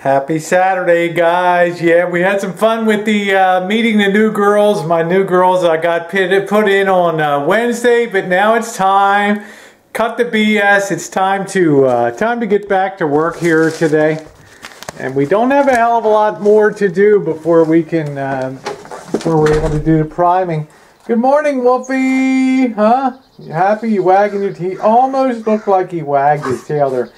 Happy Saturday, guys. Yeah, we had some fun with the meeting the new girls. My new girls I got put in on Wednesday, but now it's time. Cut the BS. It's time to get back to work here today. And we don't have a hell of a lot more to do before we can before we're able to do the priming. Good morning, Wolfie. Huh? You happy? You wagging your tail? Almost looked like he wagged his tail there.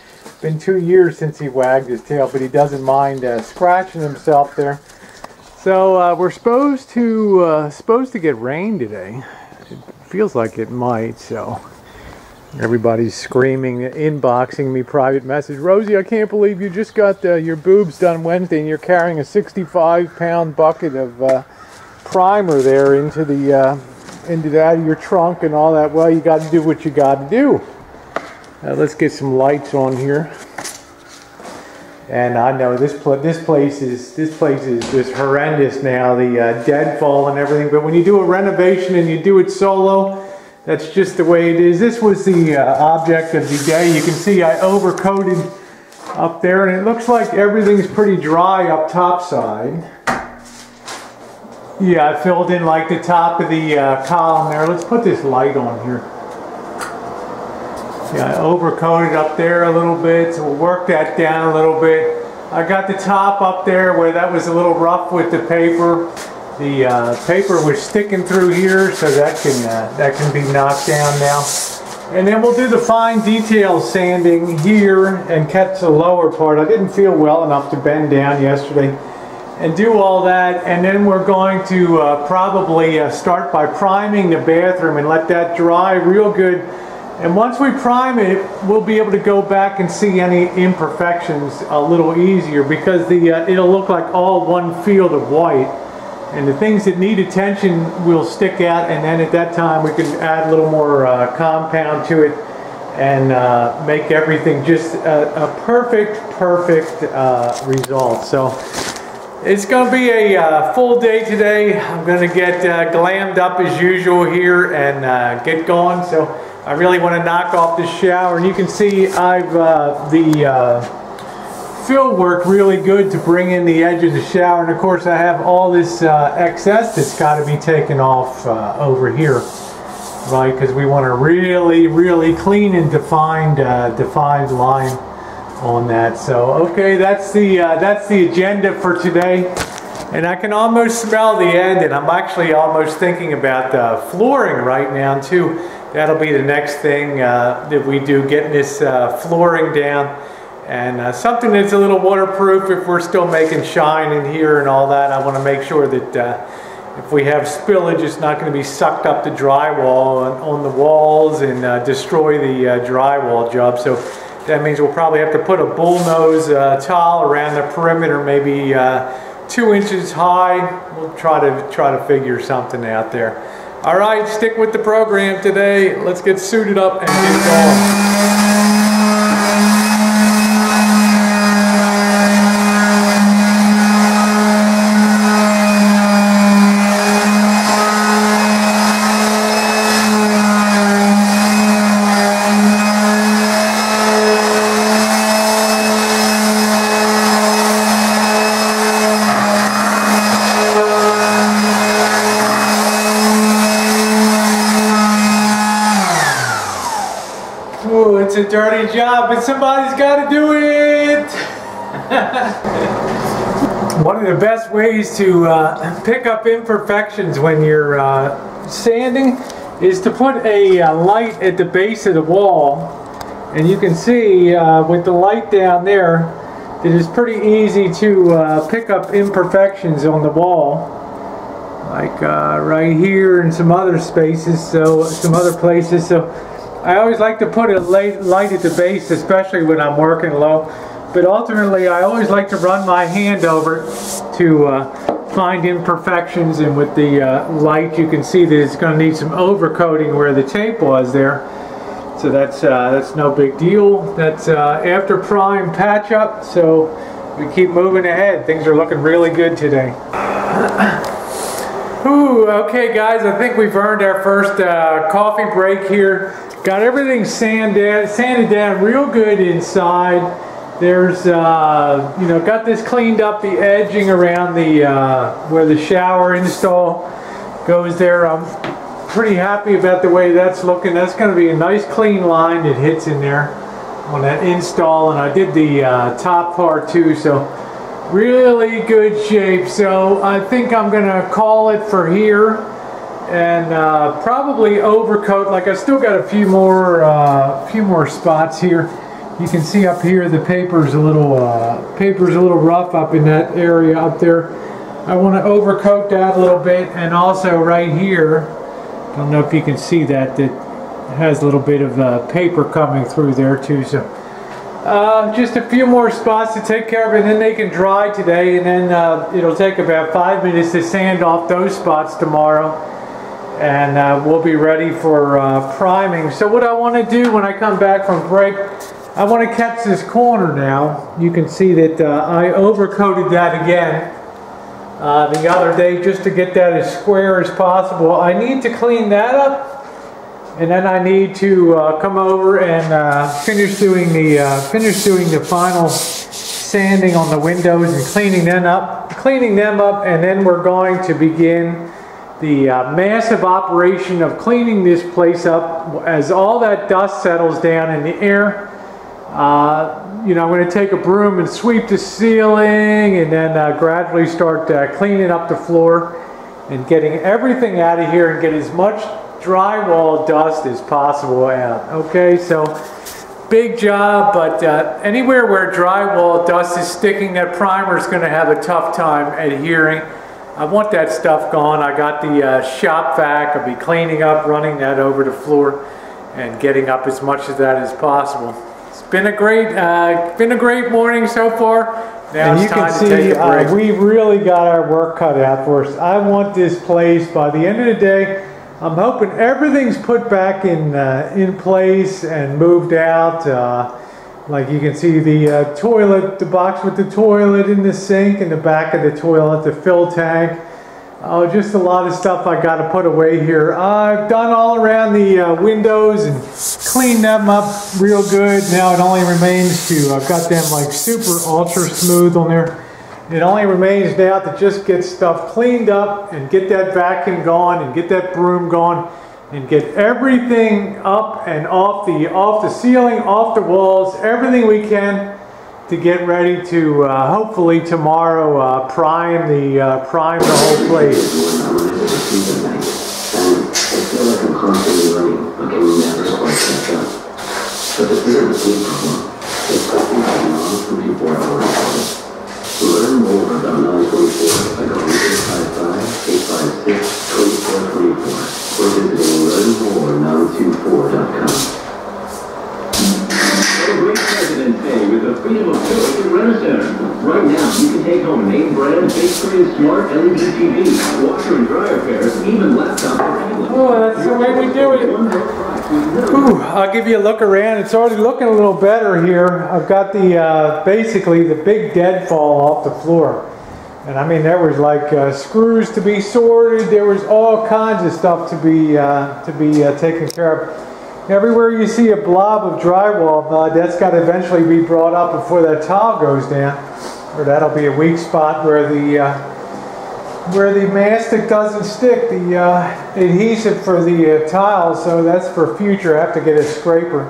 Been 2 years since he wagged his tail, but he doesn't mind scratching himself there. So we're supposed to get rain today. It feels like it might. So everybody's screaming, inboxing me private message. Rosie, I can't believe you just got your boobs done Wednesday, and you're carrying a 65-pound bucket of primer there into that of your trunk and all that. Well, you got to do what you got to do. Let's get some lights on here. And I know this place is just horrendous now. The deadfall and everything. But when you do a renovation and you do it solo, that's just the way it is. This was the object of the day. You can see I overcoated up there, and it looks like everything's pretty dry up top side. Yeah, I filled in like the top of the column there. Let's put this light on here. Yeah, I overcoated up there a little bit, so we'll work that down a little bit. I got the top up there where that was a little rough with the paper. The paper was sticking through here, so that can be knocked down now. And then we'll do the fine detail sanding here and catch the lower part. I didn't feel well enough to bend down yesterday and do all that. And then we're going to probably start by priming the bathroom and let that dry real good. And once we prime it, we'll be able to go back and see any imperfections a little easier, because it'll look like all one field of white. And the things that need attention will stick out, and then at that time we can add a little more compound to it and make everything just a perfect result. So it's going to be a full day today. I'm going to get glammed up as usual here and get going. So I really want to knock off this shower, and you can see I've the fill worked really good to bring in the edge of the shower, and of course I have all this excess that's got to be taken off over here, right? Because we want a really clean and defined line on that. So okay, that's the agenda for today, and I can almost smell the end, and I'm actually almost thinking about flooring right now too. That'll be the next thing that we do, getting this flooring down, and something that's a little waterproof if we're still making shine in here and all that. I want to make sure that if we have spillage, it's not going to be sucked up the drywall on the walls and destroy the drywall job. So that means we'll probably have to put a bullnose tile around the perimeter, maybe 2 inches high. We'll try to figure something out there. All right, stick with the program today. Let's get suited up and get going. It's a dirty job, but somebody's got to do it. One of the best ways to pick up imperfections when you're sanding is to put a light at the base of the wall, and you can see with the light down there that it's pretty easy to pick up imperfections on the wall, like right here and some other spaces, so some other places. So I always like to put a light at the base, especially when I'm working low. But ultimately, I always like to run my hand over to find imperfections. And with the light, you can see that it's going to need some overcoating where the tape was there. So that's no big deal. That's after prime patch up. So we keep moving ahead. Things are looking really good today. Ooh, okay, guys. I think we've earned our first coffee break here. Got everything sanded down real good inside. There's, you know, got this cleaned up, the edging around the, where the shower install goes there. I'm pretty happy about the way that's looking. That's going to be a nice clean line that hits in there on that install, and I did the top part too, so really good shape. So I think I'm going to call it for here, and probably overcoat. Like, I still got a few more spots here. You can see up here the paper's a little rough up in that area up there. I want to overcoat that a little bit, and also right here, don't know if you can see that, that has a little bit of paper coming through there too. So just a few more spots to take care of, and then they can dry today, and then it'll take about 5 minutes to sand off those spots tomorrow, and we'll be ready for priming. So what I want to do when I come back from break, I want to catch this corner now. You can see that I overcoated that again the other day just to get that as square as possible. I need to clean that up, and then I need to come over and finish doing the final sanding on the windows and cleaning them up, and then we're going to begin the massive operation of cleaning this place up as all that dust settles down in the air. You know, I'm going to take a broom and sweep the ceiling, and then gradually start cleaning up the floor and getting everything out of here and get as much drywall dust as possible out. Okay, so big job, but anywhere where drywall dust is sticking, that primer is going to have a tough time adhering. I want that stuff gone. I got the shop vac. I'll be cleaning up, running that over the floor, and getting up as much of that as possible. Been a great morning so far. Now and it's time to take a break. We really got our work cut out for us. I want this place by the end of the day. I'm hoping everything's put back in place and moved out. Like you can see the toilet, the box with the toilet in the sink, in the back of the toilet, the fill tank. Oh, just a lot of stuff I got to put away here. I've done all around the windows and cleaned them up real good. Now it only remains to, I've got them like super ultra smooth on there. It only remains now to just get stuff cleaned up and get that vacuum going and get that broom going and get everything up and off the ceiling, off the walls, everything we can, to get ready to hopefully tomorrow prime the whole place. I feel like I'm constantly running, but can never quite catch up. But this isn't a sleep problem. It's something that non-24 hours. To learn more about non-24, by calling 855-856-2424 or visiting learnmore924.com. Celebrate President's Day with the freedom of choice at Renovations. Right now, you can take home name brand, big screen, smart LED TV, washer and dryer pairs, even laptop or tablet. Oh, that's the way we do it. Ooh, I'll give you a look around. It's already looking a little better here. I've got the basically the big deadfall off the floor. And I mean, there was like screws to be sorted. There was all kinds of stuff to be taken care of. Everywhere you see a blob of drywall mud, that's got to eventually be brought up before that tile goes down, or that'll be a weak spot where the mastic doesn't stick, the adhesive for the tile. So that's for future. I have to get a scraper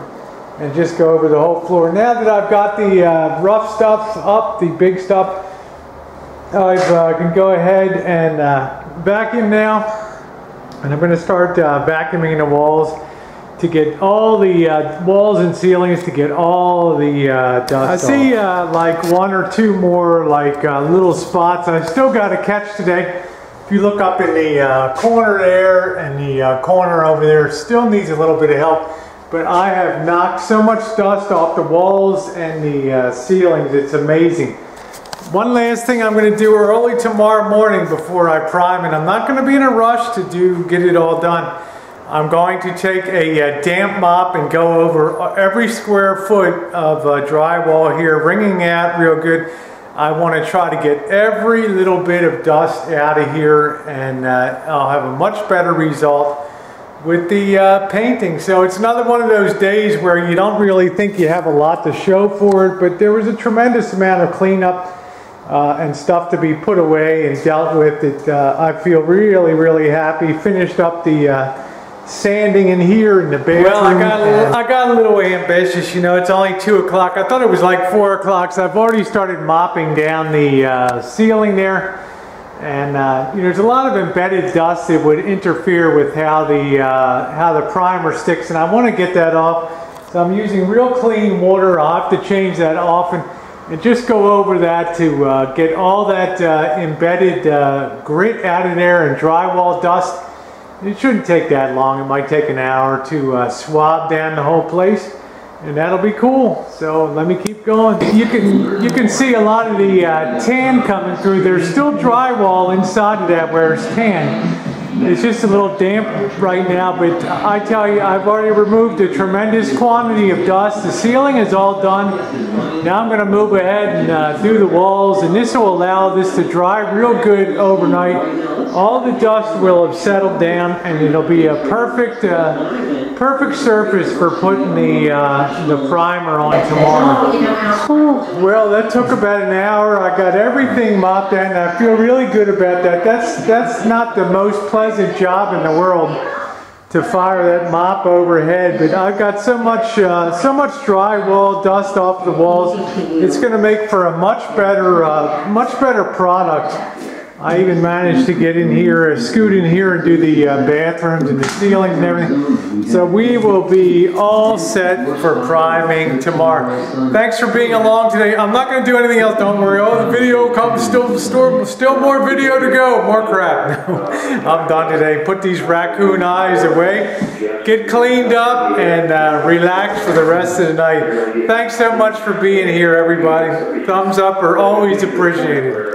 and just go over the whole floor. Now that I've got the rough stuff up, the big stuff, I can go ahead and vacuum now, and I'm going to start vacuuming the walls to get all the walls and ceilings, to get all the dust off. I see like one or two more like little spots I still got to catch today. If you look up in the corner there and the corner over there, still needs a little bit of help. But I have knocked so much dust off the walls and the ceilings, it's amazing. One last thing I'm going to do early tomorrow morning before I prime, and I'm not going to be in a rush to get it all done. I'm going to take a damp mop and go over every square foot of drywall here, wringing out real good. I want to try to get every little bit of dust out of here, and I'll have a much better result with the painting. So it's another one of those days where you don't really think you have a lot to show for it, but there was a tremendous amount of cleanup and stuff to be put away and dealt with. I feel really happy. Finished up the sanding in here in the bathroom. Well, I got a little ambitious, you know. It's only 2 o'clock. I thought it was like 4 o'clock, so I've already started mopping down the ceiling there. And you know, there's a lot of embedded dust that would interfere with how the primer sticks, and I want to get that off. So I'm using real clean water. I'll have to change that often and just go over that to get all that embedded grit out of there and drywall dust. It shouldn't take that long. It might take an hour to swab down the whole place, and that'll be cool. So let me keep going. You can see a lot of the tan coming through. There's still drywall inside of that where it's tan. It's just a little damp right now, but I tell you, I've already removed a tremendous quantity of dust. The ceiling is all done. Now I'm going to move ahead and do the walls, and this will allow this to dry real good overnight. All the dust will have settled down, and it'll be a perfect surface for putting the primer on tomorrow. Well, that took about an hour. I got everything mopped in, and I feel really good about that. That's not the most pleasant job in the world, to fire that mop overhead, but I've got so much drywall dust off the walls. It's going to make for a much better product. I even managed to get in here, scoot in here and do the bathrooms and the ceilings and everything. So we will be all set for priming tomorrow. Thanks for being along today. I'm not going to do anything else, don't worry. Oh, the video comes, still more video to go, more crap. No, I'm done today. Put these raccoon eyes away, get cleaned up, and relax for the rest of the night. Thanks so much for being here, everybody. Thumbs up are always appreciated.